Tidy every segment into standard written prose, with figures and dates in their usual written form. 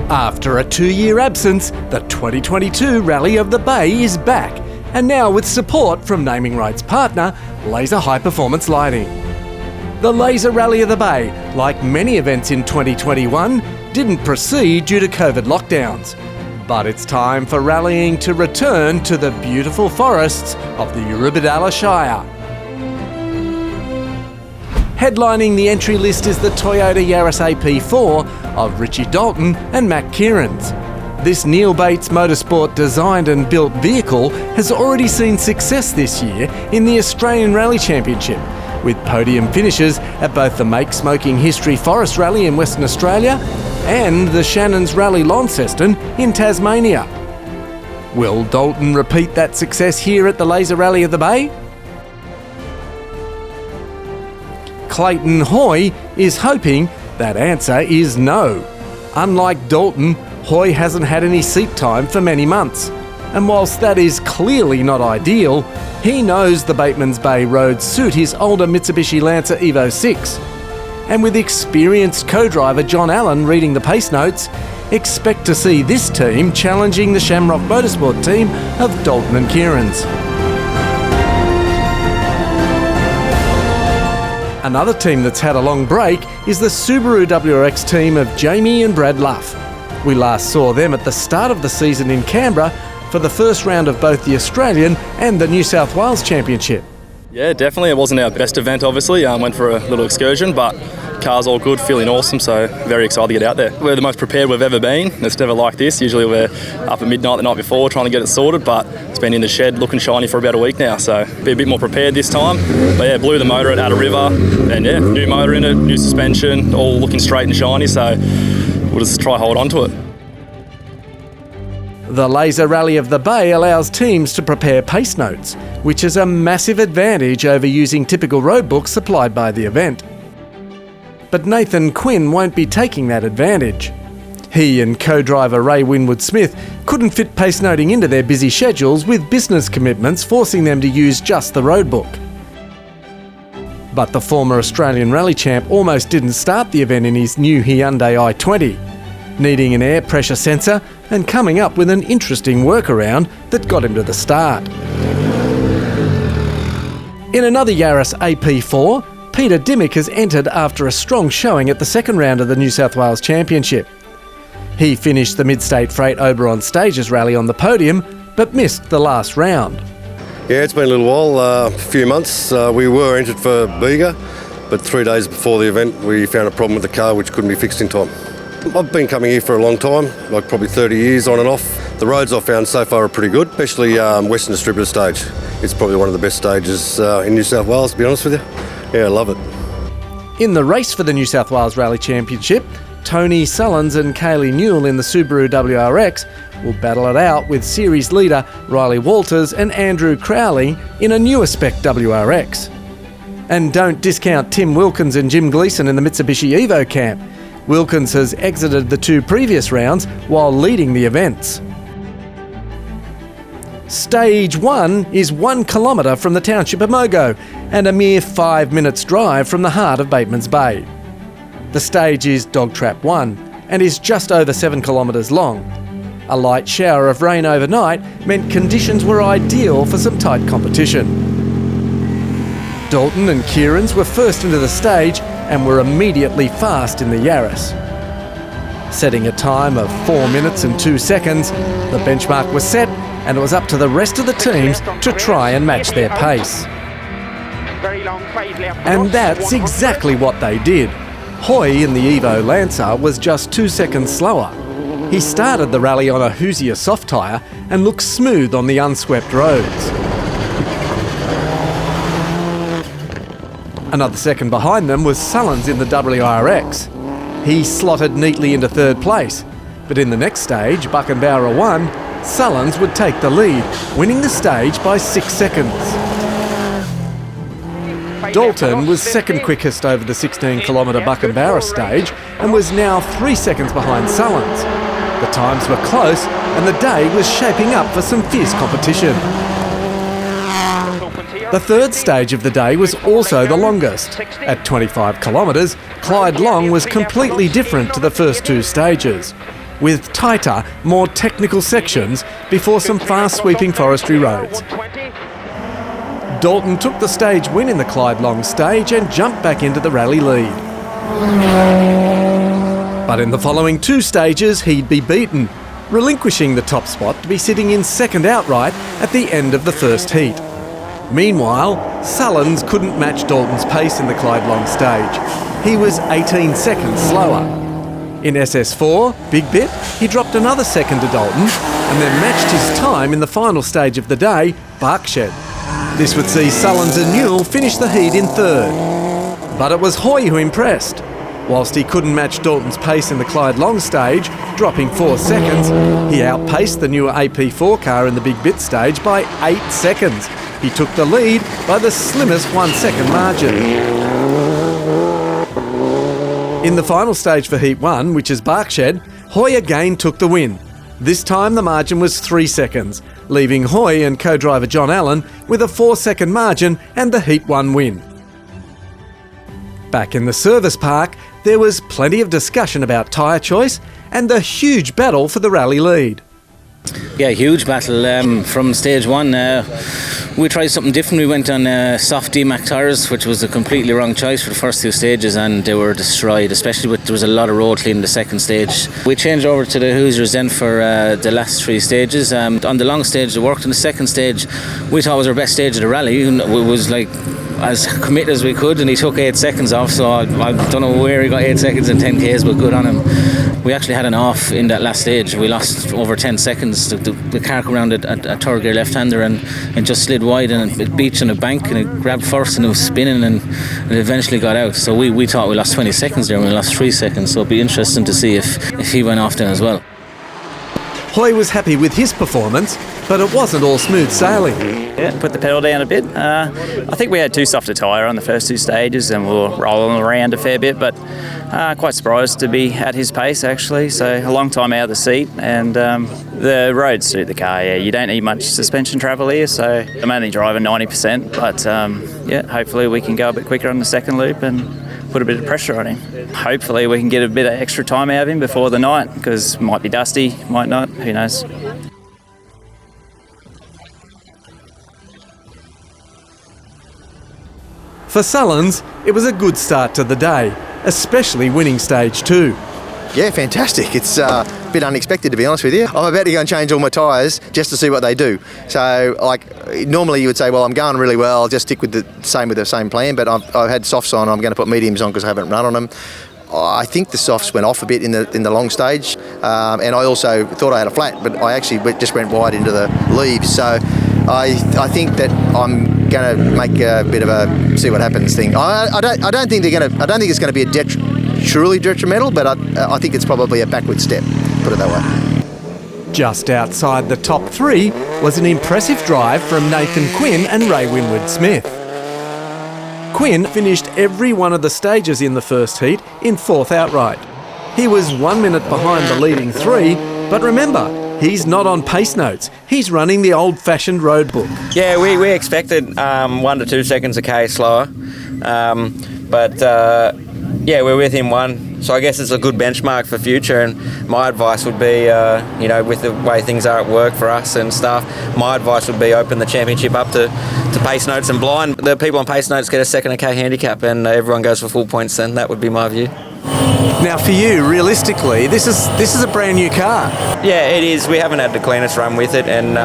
After a 2-year absence, the 2022 Rally of the Bay is back, and now with support from naming rights partner Lazer High Performance Lighting. The Lazer Rally of the Bay, like many events in 2021, didn't proceed due to COVID lockdowns. But it's time for rallying to return to the beautiful forests of the Eurobodalla Shire. Headlining the entry list is the Toyota Yaris AP4 of Richie Dalton and Matt Kieran's. This Neil Bates Motorsport designed and built vehicle has already seen success this year in the Australian Rally Championship, with podium finishes at both the Make Smoking History Forest Rally in Western Australia and the Shannons Rally Launceston in Tasmania. Will Dalton repeat that success here at the Lazer Rally of the Bay? Clayton Hoy is hoping that answer is no. Unlike Dalton, Hoy hasn't had any seat time for many months. And whilst that is clearly not ideal, he knows the Batemans Bay roads suit his older Mitsubishi Lancer Evo 6. And with experienced co-driver John Allen reading the pace notes, expect to see this team challenging the Shamrock Motorsport team of Dalton and Kieran's. Another team that's had a long break is the Subaru Wrx team of Jamie and Brad Luff. We last saw them at the start of the season in Canberra for the first round of both the Australian and the New South Wales Championship. Yeah, definitely. It wasn't our best event, obviously. Went for a little excursion, but car's all good, feeling awesome, so very excited to get out there. We're the most prepared we've ever been. It's never like this. Usually we're up at midnight the night before trying to get it sorted, but it's been in the shed looking shiny for about a week now, so be a bit more prepared this time. But yeah, blew the motor at Outer River, and yeah, new motor in it, new suspension, all looking straight and shiny, so we'll just try hold on to it. The Lazer Rally of the Bay allows teams to prepare pace notes, which is a massive advantage over using typical road books supplied by the event. But Nathan Quinn won't be taking that advantage. He and co-driver Ray Winwood-Smith couldn't fit pace noting into their busy schedules, with business commitments forcing them to use just the road book. But the former Australian rally champ almost didn't start the event in his new Hyundai i20, needing an air pressure sensor and coming up with an interesting workaround that got him to the start. In another Yaris AP4, Peter Dimick has entered after a strong showing at the second round of the New South Wales Championship. He finished the Mid-State Freight Oberon Stages rally on the podium, but missed the last round. Yeah, it's been a little while, a few months. We were entered for Bega, but 3 days before the event we found a problem with the car which couldn't be fixed in time. I've been coming here for a long time, like probably 30 years on and off. The roads I've found so far are pretty good, especially Western Distributor stage. It's probably one of the best stages in New South Wales, to be honest with you. Yeah, I love it. In the race for the New South Wales Rally Championship, Tony Sullins and Kaylee Newell in the Subaru Wrx will battle it out with series leader Riley Walters and Andrew Crowley in a newer spec Wrx. And don't discount Tim Wilkins and Jim Gleeson in the Mitsubishi Evo camp. Wilkins has exited the 2 previous rounds while leading the events. Stage 1 is 1 kilometre from the township of Mogo and a mere 5 minutes drive from the heart of Batemans Bay. The stage is Dog Trap 1 and is just over 7 kilometres long. A light shower of rain overnight meant conditions were ideal for some tight competition. Dalton and Kieran's were first into the stage and were immediately fast in the Yaris. Setting a time of 4 minutes and 2 seconds, the benchmark was set and it was up to the rest of the teams to try and match their pace. And that's exactly what they did. Hoy in the Evo Lancer was just 2 seconds slower. He started the rally on a Hoosier soft tyre and looked smooth on the unswept roads. Another second behind them was Sullins in the Wrx. He slotted neatly into 3rd place, but in the next stage, Buckenbauer 1, Sullins would take the lead, winning the stage by 6 seconds. Dalton was second quickest over the 16-kilometre Buckenbauer stage and was now 3 seconds behind Sullins. The times were close and the day was shaping up for some fierce competition. The third stage of the day was also the longest. At 25 kilometres, Clyde Long was completely different to the first 2 stages. with tighter, more technical sections before some fast-sweeping forestry roads. Dalton took the stage win in the Clyde Long stage and jumped back into the rally lead. But in the following 2 stages, he'd be beaten, relinquishing the top spot to be sitting in second outright at the end of the first heat. Meanwhile, Shannons couldn't match Dalton's pace in the Clyde Long stage. He was 18 seconds slower. In SS4, Big Bit, he dropped another second to Dalton and then matched his time in the final stage of the day, Berkshed. This would see Shannons and Newell finish the heat in third. But it was Hoy who impressed. Whilst he couldn't match Dalton's pace in the Clyde Long stage, dropping 4 seconds, he outpaced the newer AP4 car in the Big Bit stage by 8 seconds. He took the lead by the slimmest 1 second margin. In the final stage for Heat 1, which is Berkshed, Hoy again took the win. This time the margin was 3 seconds, leaving Hoy and co-driver John Allen with a 4-second margin and the Heat 1 win. Back in the service park, there was plenty of discussion about tyre choice and the huge battle for the rally lead. Yeah, huge battle. From stage 1, we tried something different. We went on soft Dimick tyres, which was a completely wrong choice for the first 2 stages, and they were destroyed, especially there was a lot of road cleaning the second stage. We changed over to the Hoosiers then for the last 3 stages. On the long stage, it worked. On the second stage, we thought was our best stage of the rally. It was like as committed as we could, and he took 8 seconds off, so I don't know where he got 8 seconds in 10 Ks, but good on him. We actually had an off in that last stage. We lost over 10 seconds. The car came around a third gear left-hander and just slid wide, and it beached on a bank, and it grabbed first and it was spinning, and it eventually got out. So we thought we lost 20 seconds there, and we lost 3 seconds, so it'd be interesting to see if he went off then as well. Hoy was happy with his performance, but it wasn't all smooth sailing. Yeah, put the pedal down a bit. I think we had too soft a tyre on the first 2 stages and we were rolling around a fair bit, but quite surprised to be at his pace actually. So a long time out of the seat, and the roads suit the car. Yeah, you don't need much suspension travel here, so I'm only driving 90%, but yeah, hopefully we can go a bit quicker on the second loop and put a bit of pressure on him. Hopefully we can get a bit of extra time out of him before the night, because it might be dusty, might not, who knows. For Shannons, it was a good start to the day, especially winning stage 2. Yeah, fantastic. It's a bit unexpected, to be honest with you. I'm about to go and change all my tyres just to see what they do. So, normally you would say, well, I'm going really well, I'll just stick with the same plan, but I've had softs on, I'm going to put mediums on because I haven't run on them. I think the softs went off a bit in the long stage, and I also thought I had a flat, but I actually just went wide into the leaves. So I think that I'm going to make a bit of a see what happens thing. I don't think it's going to be a truly detrimental, but I think it's probably a backward step. Put it that way. Just outside the top 3 was an impressive drive from Nathan Quinn and Ray Winwood-Smith. Quinn finished every one of the stages in the first heat in 4th outright. He was 1 minute behind the leading 3, but remember, he's not on pace notes. He's running the old-fashioned road book. Yeah, we expected 1 to 2 seconds a K slower, but yeah, we're with him 1. So I guess it's a good benchmark for future, and my advice would be, with the way things are at work for us and stuff, my advice would be open the championship up to pace notes and blind. The people on pace notes get a second a K handicap, and everyone goes for full points, and that would be my view. Now for you, realistically, this is a brand new car. Yeah, it is. We haven't had the cleanest run with it, and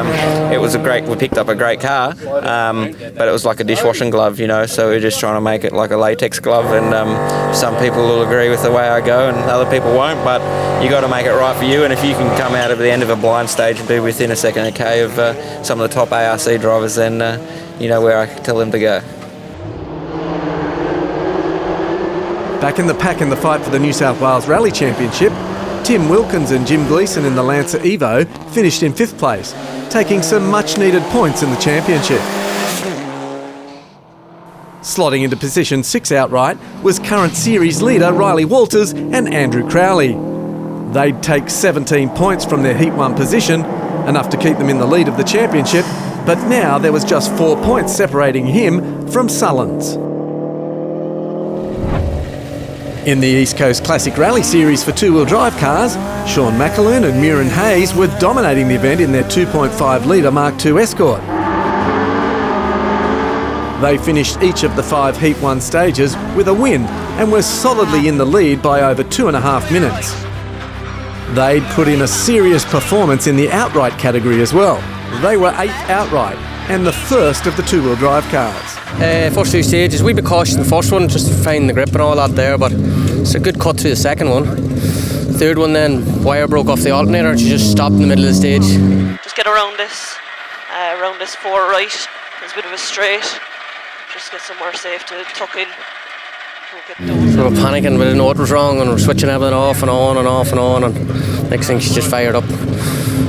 we picked up a great car, but it was like a dishwashing glove, so we're just trying to make it like a latex glove, and some people will agree with the way I go and other people won't, but you got to make it right for you, and if you can come out of the end of a blind stage and be within a second a K of some of the top ARC drivers, then you know where I tell them to go. Back in the pack in the fight for the New South Wales Rally Championship, Tim Wilkins and Jim Gleeson in the Lancer Evo finished in 5th place, taking some much-needed points in the championship. Slotting into position 6 outright was current series leader Riley Walters and Andrew Crowley. They'd take 17 points from their Heat 1 position, enough to keep them in the lead of the championship, but now there was just 4 points separating him from Shannons. In the East Coast Classic Rally Series for two-wheel drive cars, Sean McAloon and Muireann Hayes were dominating the event in their 2.5 litre Mark II Escort. They finished each of the 5 Heat 1 stages with a win and were solidly in the lead by over 2.5 minutes. They'd put in a serious performance in the outright category as well. They were 8th outright and the first of the two-wheel drive cars. First 2 stages, we bit cautious in the first one, just finding the grip and all that there, but it's a good cut through the second one. Third one then, wire broke off the alternator and she just stopped in the middle of the stage. Just get around this 4 right, there's a bit of a straight, just get somewhere safe to tuck in. So we're panicking, we didn't know what was wrong and we're switching everything off and on and off and on, and next thing she just fired up.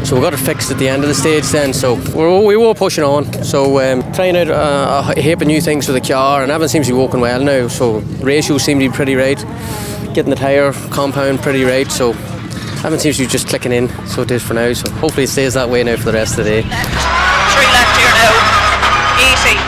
So we got it fixed at the end of the stage then, so we were pushing on. So trying out a heap of new things for the car, and everything seems to be working well now. So ratios seem to be pretty right, getting the tyre compound pretty right, so everything seems to be just clicking in, so it is for now. So hopefully it stays that way now for the rest of the day. 3 left here now, easy.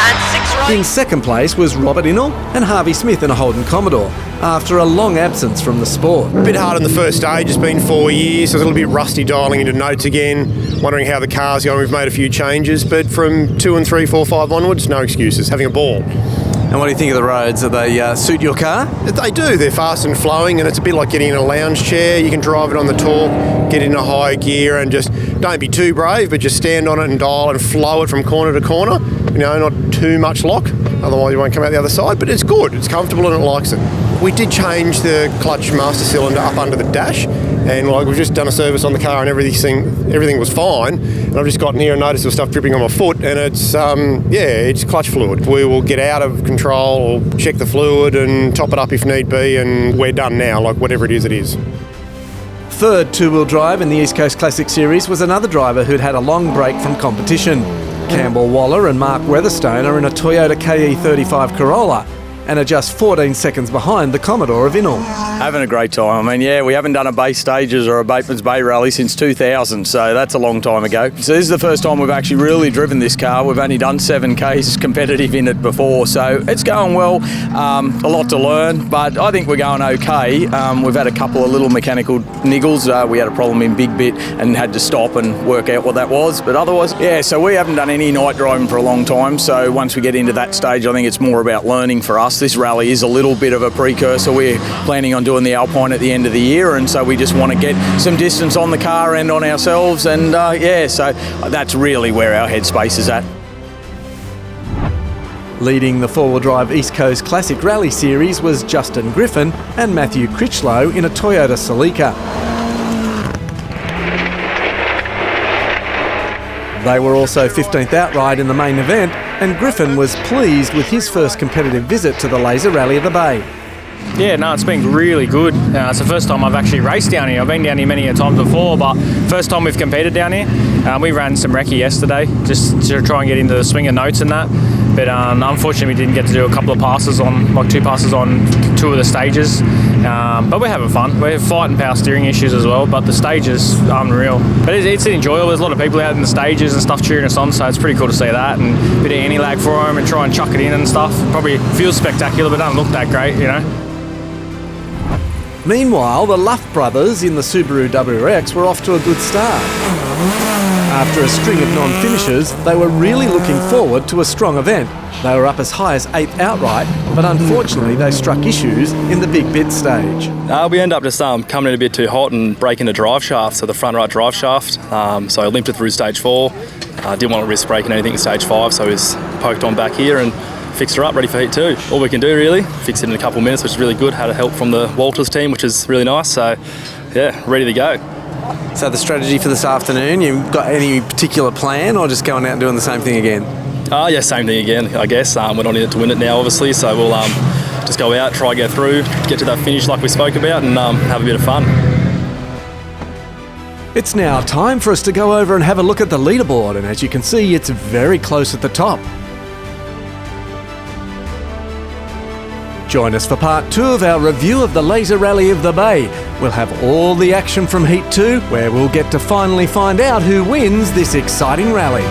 And 6 right. In second place was Robert Innell and Harvey Smith in a Holden Commodore, after a long absence from the sport. A bit hard on the first stage, it's been 4 years, so it's a little bit rusty dialing into notes again, wondering how the car's going. We've made a few changes, but from 2 and 3, 4, 5 onwards, no excuses, having a ball. And what do you think of the roads? Do they suit your car? They do, they're fast and flowing, and it's a bit like getting in a lounge chair. You can drive it on the torque, get in a high gear, and just don't be too brave, but just stand on it and dial and flow it from corner to corner. You know, not too much lock, otherwise you won't come out the other side, but it's good, it's comfortable and it likes it. We did change the clutch master cylinder up under the dash, and we've just done a service on the car and everything was fine. And I've just gotten here and noticed there was stuff dripping on my foot, and it's clutch fluid. We will get out of control or check the fluid and top it up if need be, and we're done now, like whatever it is, it is. Third two-wheel drive in the East Coast Classic Series was another driver who'd had a long break from competition. Campbell Waller and Mark Weatherstone are in a Toyota KE35 Corolla and are just 14 seconds behind the Commodore of Innell. Having a great time. I mean, we haven't done a base stages or a Bateman's Bay rally since 2000, so that's a long time ago. So this is the first time we've actually really driven this car. We've only done 7Ks competitive in it before, so it's going well. A lot to learn, but I think we're going okay. We've had a couple of little mechanical niggles. We had a problem in Big Bit and had to stop and work out what that was, but otherwise, so we haven't done any night driving for a long time, so once we get into that stage, I think it's more about learning for us. This rally is a little bit of a precursor. We're planning on doing the Alpine at the end of the year, and so we just want to get some distance on the car and on ourselves, and so that's really where our headspace is at. Leading the four-wheel drive East Coast Classic Rally Series was Justin Griffin and Matthew Kritschlow in a Toyota Celica. They were also 15th outright in the main event, and Griffin was pleased with his first competitive visit to the Lazer Rally of the Bay. Yeah, no, it's been really good. It's the first time I've actually raced down here. I've been down here many a times before, but first time we've competed down here. We ran some recce yesterday just to try and get into the swing of notes and that. But unfortunately, we didn't get to do a couple of passes on, like 2 passes on 2 of the stages. But we're having fun. We're fighting power steering issues as well, but the stage is unreal. But it's enjoyable. There's a lot of people out in the stages and stuff cheering us on, so it's pretty cool to see that. And a bit of anti-lag for them and try and chuck it in and stuff. Probably feels spectacular, but doesn't look that great, you know. Meanwhile, the Luff brothers in the Subaru Wrx were off to a good start. After a string of non-finishers, they were really looking forward to a strong event. They were up as high as 8th outright, but unfortunately they struck issues in the Big Bit stage. We ended up just coming in a bit too hot and breaking the drive shaft, so the front right drive shaft. So I limped it through stage 4. Didn't want to risk breaking anything in stage 5, so I was poked on back here and fixed her up, ready for heat 2. All we can do really, fix it in a couple of minutes, which is really good. Had help from the Walters team, which is really nice. So yeah, ready to go. So the strategy for this afternoon, you got any particular plan or just going out and doing the same thing again? Yeah, same thing again, I guess. We're not in it to win it now, obviously, so we'll just go out, try get through, get to that finish like we spoke about, and have a bit of fun. It's now time for us to go over and have a look at the leaderboard, and as you can see, it's very close at the top. Join us for part 2 of our review of the Lazer Rally of the Bay. We'll have all the action from Heat 2, where we'll get to finally find out who wins this exciting rally.